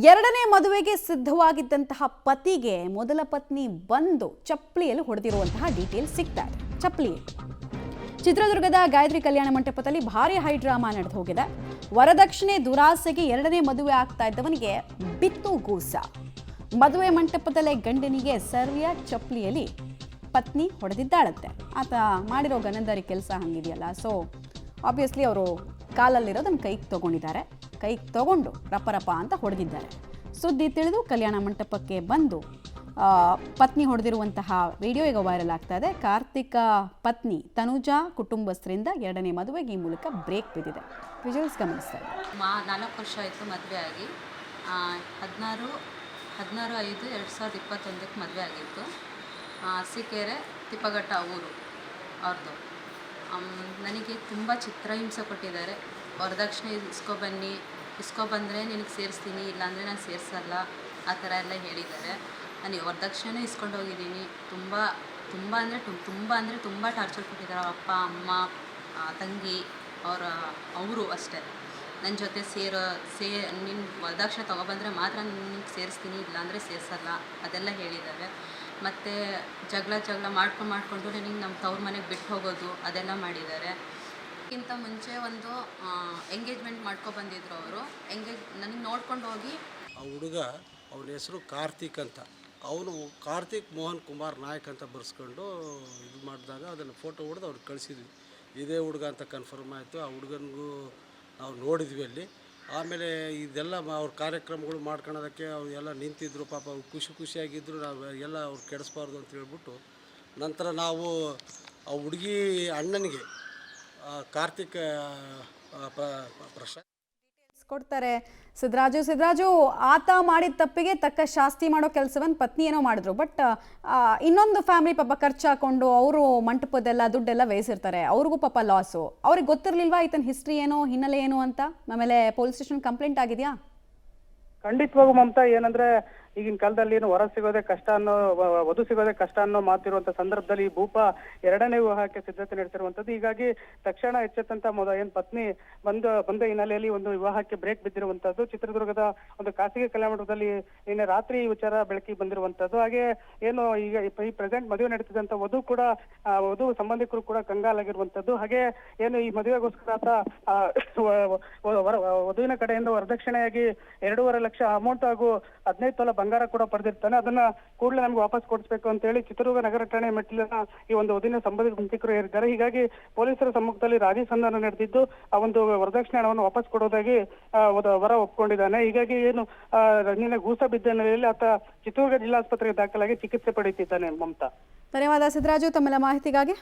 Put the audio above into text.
ಎರಡನೇ ಮದುವೆಗೆ ಸಿದ್ಧವಾಗಿದ್ದಂತಹ ಪತಿಗೆ ಮೊದಲ ಪತ್ನಿ ಬಂದು ಚಪ್ಪಲಿಯಲ್ಲಿ ಹೊಡೆದಿರುವಂತಹ ಡೀಟೇಲ್ಸ್ ಸಿಗ್ತಾ ಇದೆ. ಚಪ್ಪಲಿ ಚಿತ್ರದುರ್ಗದ ಗಾಯತ್ರಿ ಕಲ್ಯಾಣ ಮಂಟಪದಲ್ಲಿ ಭಾರಿ ಹೈ ಡ್ರಾಮಾ ನಡೆದು ಹೋಗಿದೆ. ವರದಕ್ಷಿಣೆ ದುರಾಸೆಗೆ ಎರಡನೇ ಮದುವೆ ಆಗ್ತಾ ಇದ್ದವನಿಗೆ ಬಿತ್ತು ಗೂಸ. ಮದುವೆ ಮಂಟಪದಲ್ಲೇ ಗಂಡನಿಗೆ ಸರ್ವಿಯ ಚಪ್ಪಲಿಯಲ್ಲಿ ಪತ್ನಿ ಹೊಡೆದಿದ್ದಾಳಂತೆ. ಆತ ಮಾಡಿರೋ ಗನಂದಾರಿ ಕೆಲಸ ಹಂಗಿದೆಯಲ್ಲ, ಸೊ ಆಬ್ವಿಯಸ್ಲಿ ಅವರು ಕಾಲಲ್ಲಿರೋದನ್ನು ಕೈಗೆ ತಗೊಂಡಿದ್ದಾರೆ. ಕೈಗೆ ತಗೊಂಡು ರಪರಪ ಅಂತ ಹೊಡೆದಿದ್ದಾರೆ. ಸುದ್ದಿ ತಿಳಿದು ಕಲ್ಯಾಣ ಮಂಟಪಕ್ಕೆ ಬಂದು ಪತ್ನಿ ಹೊಡೆದಿರುವಂತಹ ವಿಡಿಯೋ ಈಗ ವೈರಲ್ ಆಗ್ತಾ ಇದೆ. ಕಾರ್ತಿಕ ಪತ್ನಿ ತನುಜಾ ಕುಟುಂಬಸ್ಥರಿಂದ ಎರಡನೇ ಮದುವೆಗೆ ಈ ಮೂಲಕ ಬ್ರೇಕ್ ಬಿದ್ದಿದೆ. ವಿಜುವಲ್ಸ್ ಗಮನಿಸ್ತಾ ಇದೆ. 4 ವರ್ಷ ಆಯಿತು ಮದುವೆ ಆಗಿ. 16/5/2021 ಮದುವೆ ಆಗಿತ್ತು. ಅರಸೀಕೆರೆ ತಿಪ್ಪಘಟ್ಟ ಊರು ಅವ್ರದ್ದು. ನನಗೆ ತುಂಬ ಚಿತ್ರಹಿಂಸೆ ಕೊಟ್ಟಿದ್ದಾರೆ. ವರದಕ್ಷಿಣೆ ಇಸ್ಕೊಬಂದರೆ ನಿನಗೆ ಸೇರಿಸ್ತೀನಿ, ಇಲ್ಲಾಂದರೆ ನಾನು ಸೇರಿಸಲ್ಲ, ಆ ಥರ ಎಲ್ಲ ಹೇಳಿದ್ದಾರೆ. ನಾನು ವರದಕ್ಷಿಣೆ ಇಸ್ಕೊಂಡು ಹೋಗಿದ್ದೀನಿ. ತುಂಬ ಟಾರ್ಚರ್ ಕೊಟ್ಟಿದ್ದಾರೆ. ಅಪ್ಪ ಅಮ್ಮ ತಂಗಿ ಅವರು ಅಷ್ಟೇ. ನನ್ನ ಜೊತೆ ನಿನ್ನ ವರದಕ್ಷಿಣೆ ತೊಗೊಬಂದರೆ ಮಾತ್ರ ನಿನಗೆ ಸೇರಿಸ್ತೀನಿ, ಇಲ್ಲಾಂದರೆ ಸೇರಿಸಲ್ಲ, ಅದೆಲ್ಲ ಹೇಳಿದ್ದಾರೆ. ಮತ್ತು ಜಗಳ ಮಾಡ್ಕೊಂಡು ನನಗೆ ನಮ್ಮ ತವ್ರ ಮನೆಗೆ ಬಿಟ್ಟು ಹೋಗೋದು ಅದೆಲ್ಲ ಮಾಡಿದ್ದಾರೆ. ಅದಕ್ಕಿಂತ ಮುಂಚೆ ಒಂದು ಎಂಗೇಜ್ಮೆಂಟ್ ಬಂದಿದ್ರು ಅವರು. ನನಗೆ ನೋಡ್ಕೊಂಡು ಹೋಗಿ ಆ ಹುಡುಗ ಅವನ ಹೆಸರು ಕಾರ್ತಿಕ್ ಅಂತ, ಅವನು ಕಾರ್ತಿಕ್ ಮೋಹನ್ ಕುಮಾರ್ ನಾಯಕ್ ಅಂತ ಬರ್ಸ್ಕೊಂಡು ಇದು ಮಾಡಿದಾಗ ಅದನ್ನು ಫೋಟೋ ಹೊಡೆದು ಅವ್ರಿಗೆ ಕಳಿಸಿದ್ವಿ. ಇದೇ ಹುಡುಗ ಅಂತ ಕನ್ಫರ್ಮ್ ಆಯಿತು. ಆ ಹುಡುಗನಿಗೂ ನಾವು ನೋಡಿದ್ವಿ ಅಲ್ಲಿ. ಆಮೇಲೆ ಇದೆಲ್ಲ ಅವ್ರ ಕಾರ್ಯಕ್ರಮಗಳು ಮಾಡ್ಕೊಳೋದಕ್ಕೆ ಅವ್ರು ಎಲ್ಲ ನಿಂತಿದ್ರು. ಪಾಪ ಅವ್ರು ಖುಷಿಯಾಗಿದ್ದರು. ನಾವು ಎಲ್ಲ ಅವ್ರು ಕೆಡಿಸ್ಬಾರ್ದು ಅಂತ ಹೇಳ್ಬಿಟ್ಟು ನಂತರ ನಾವು ಆ ಹುಡುಗಿ ಅಣ್ಣನಿಗೆ ಕಾರ್ತಿಕ್ ಪ್ರಶಾಂತ್ ಕೊಡ್ತಾರೆ. ಸಿದ್ದರಾಜು ಆತ ಮಾಡಿದ ತಪ್ಪಿಗೆ ತಕ್ಕ ಶಾಸ್ತಿ ಮಾಡೋ ಕೆಲಸವನ್ನು ಪತ್ನಿ ಏನೋ ಮಾಡಿದ್ರು. ಬಟ್ ಇನ್ನೊಂದು ಫ್ಯಾಮಿಲಿ ಪಾಪ ಖರ್ಚು ಹಾಕೊಂಡು ಅವರು ಮಂಟಪದೆಲ್ಲ ದುಡ್ಡೆಲ್ಲ ಬೇಯಿಸಿರ್ತಾರೆ. ಅವ್ರಿಗೂ ಪಾಪ ಲಾಸು. ಅವ್ರಿಗೆ ಗೊತ್ತಿರಲಿಲ್ವಾ ಈತನ ಹಿಸ್ಟ್ರಿ ಏನೋ, ಹಿನ್ನೆಲೆ ಏನು ಅಂತ? ಆಮೇಲೆ ಪೊಲೀಸ್ ಸ್ಟೇಷನ್ ಕಂಪ್ಲೇಂಟ್ ಆಗಿದೆಯಾ? ಖಂಡಿತವಾಗೂ ಮಮತಾ, ಏನಂದ್ರೆ ಈಗಿನ ಕಾಲದಲ್ಲಿ ಏನು ವಧು ಸಿಗೋದೇ ಕಷ್ಟ ಅನ್ನೋ ಮಾತಿರುವಂತ ಸಂದರ್ಭದಲ್ಲಿ ಈ ಭೂಪ ಎರಡನೇ ವಿವಾಹಕ್ಕೆ ಸಿದ್ಧತೆ ನಡೆಸಿರುವಂತದ್ದು. ಹೀಗಾಗಿ ತಕ್ಷಣ ಎಚ್ಚೆತ್ತಂತ ಏನ್ ಪತ್ನಿ ಬಂದ ಹಿನ್ನೆಲೆಯಲ್ಲಿ ಒಂದು ವಿವಾಹಕ್ಕೆ ಬ್ರೇಕ್ ಬಿದ್ದಿರುವಂತದ್ದು. ಚಿತ್ರದುರ್ಗದ ಒಂದು ಖಾಸಗಿ ಕಲ್ಯಾಣ ಮಂಟಪದಲ್ಲಿ ನಿನ್ನೆ ರಾತ್ರಿ ವಿಚಾರ ಬೆಳಕಿಗೆ ಬಂದಿರುವಂತದ್ದು. ಹಾಗೆ ಏನು ಈಗ ಈ ಪ್ರೆಸೆಂಟ್ ಮದುವೆ ನಡೀತಿದ್ದಂತ ವಧು ಸಂಬಂಧಿಕರು ಕೂಡ ಕಂಗಾಲಾಗಿರುವಂತದ್ದು. ಹಾಗೆ ಏನು ಈ ಮದುವೆಗೋಸ್ಕರ ವಧುವಿನ ಕಡೆಯಿಂದ ವರದಕ್ಷಿಣೆಯಾಗಿ 2.5 ಲಕ್ಷ ಅಮೌಂಟ್ ಹಾಗೂ 15 ತೊಲೆ ಬಂಗಾರ ಕೂಡ ಪಡೆದಿರ್ತಾನೆ. ಅದನ್ನ ಕೂಡಲೇ ನಮ್ಗೆ ವಾಪಸ್ ಕೊಡಿಸ್ಬೇಕು ಅಂತ ಹೇಳಿ ಚಿತ್ರದುರ್ಗ ನಗರ ಠಾಣೆ ಮೆಟ್ಟಿಲಿನ ಈ ಒಂದು ವಧುವಿನ ಸಂಬಂಧಿಕರು ಹೇಳಿದ್ದಾರೆ. ಹೀಗಾಗಿ ಪೊಲೀಸರ ಸಮ್ಮುಖದಲ್ಲಿ ರಾಜಿ ಸಂಧಾನ ನಡೆದಿದ್ದು ಆ ಒಂದು ವರದಕ್ಷಿಣೆ ಹಣವನ್ನು ವಾಪಸ್ ಕೊಡೋದಾಗಿ ವರ ಒಪ್ಕೊಂಡಿದ್ದಾನೆ. ಹೀಗಾಗಿ ಏನು ನಿನ್ನೆ ಗೂಸ ಬಿದ್ದ ಹಿನ್ನೆಲೆಯಲ್ಲಿ ಆತ ಚಿತ್ರದುರ್ಗ ಜಿಲ್ಲಾಸ್ಪತ್ರೆಗೆ ದಾಖಲಾಗಿ ಚಿಕಿತ್ಸೆ ಪಡೆಯುತ್ತಿದ್ದಾನೆ. ಮಮತಾ, ಧನ್ಯವಾದ ಸಿದ್ದರಾಜು ತಮ್ಮೆಲ್ಲ ಮಾಹಿತಿಗಾಗಿ.